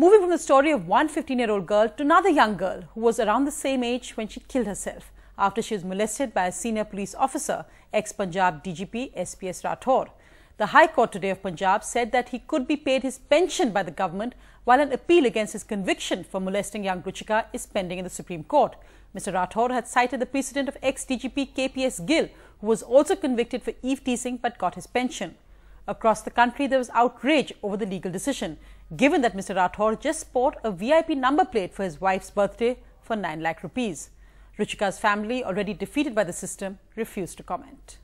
Moving from the story of one 15-year-old girl to another young girl who was around the same age when she killed herself after she was molested by a senior police officer, ex-Punjab DGP SPS Rathore. The High Court today of Punjab said that he could be paid his pension by the government while an appeal against his conviction for molesting young Ruchika is pending in the Supreme Court. Mr. Rathore had cited the precedent of ex-DGP KPS Gill, who was also convicted for eve-teasing but got his pension. Across the country, there was outrage over the legal decision, given that Mr. Rathore just bought a VIP number plate for his wife's birthday for 9 lakh rupees. Ruchika's family, already defeated by the system, refused to comment.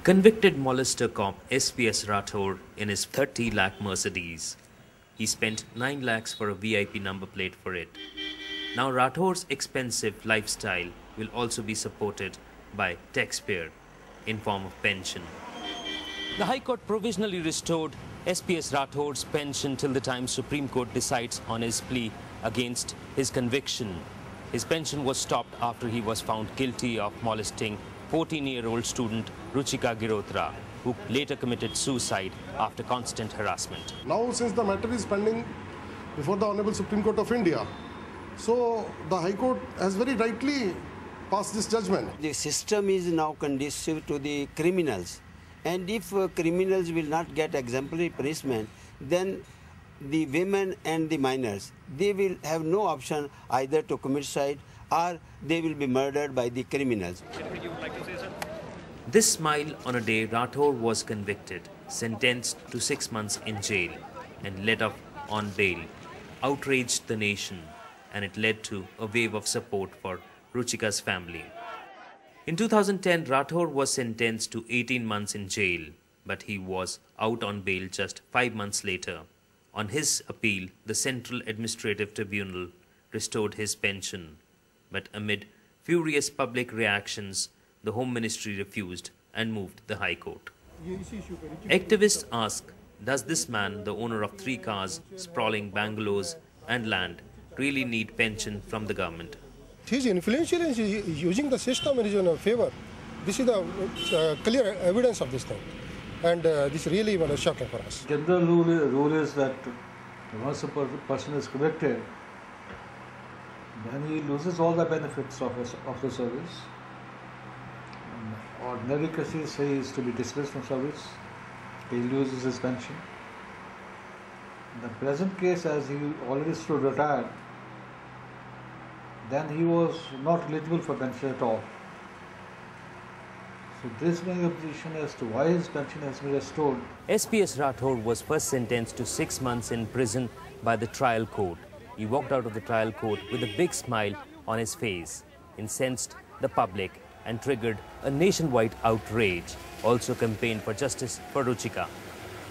Convicted molester cop SPS Rathore in his 30 lakh Mercedes. He spent 9 lakhs for a VIP number plate for it. Now Rathore's expensive lifestyle will also be supported by taxpayer in form of pension. The High Court provisionally restored SPS Rathore's pension till the time Supreme Court decides on his plea against his conviction. His pension was stopped after he was found guilty of molesting 14-year-old student Ruchika Girhotra, who later committed suicide after constant harassment. Now, since the matter is pending before the Honorable Supreme Court of India, so the High Court has very rightly passed this judgment. The system is now conducive to the criminals, and if criminals will not get exemplary punishment, then the women and the minors, they will have no option either to commit suicide or they will be murdered by the criminals. This smile on a day Rathore was convicted, sentenced to 6 months in jail and let off on bail, outraged the nation, and it led to a wave of support for Ruchika's family. In 2010, Rathore was sentenced to 18 months in jail, but he was out on bail just 5 months later. On his appeal, the Central Administrative Tribunal restored his pension. But amid furious public reactions, the Home Ministry refused and moved the High Court. Activists ask, does this man, the owner of 3 cars, sprawling bungalows and land, really need pension from the government? He is influential and he is using the system in his favor. This is the clear evidence of this thing. And this really was shocking for us. General rule is that once a person is convicted, then he loses all the benefits of the service. In ordinary cases, he is to be dismissed from service. He loses his pension. In the present case, as he already stood retired, then he was not eligible for pension at all. So this being a position as to why his pension has been restored. SPS Rathore was first sentenced to 6 months in prison by the trial court. He walked out of the trial court with a big smile on his face, incensed the public and triggered a nationwide outrage, also campaigned for justice for Ruchika.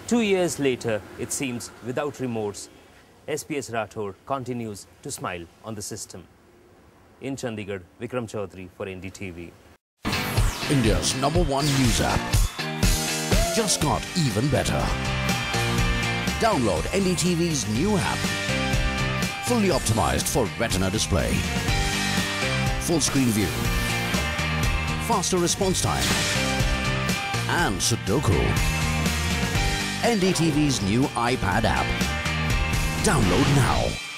2 years later, it seems without remorse, SPS Rathore continues to smile on the system. In Chandigarh, Vikram Chaudhary for NDTV. India's #1 news app just got even better. Download NDTV's new app. Fully optimized for retina display. Full screen view. Faster response time. And Sudoku. NDTV's new iPad app. Download now.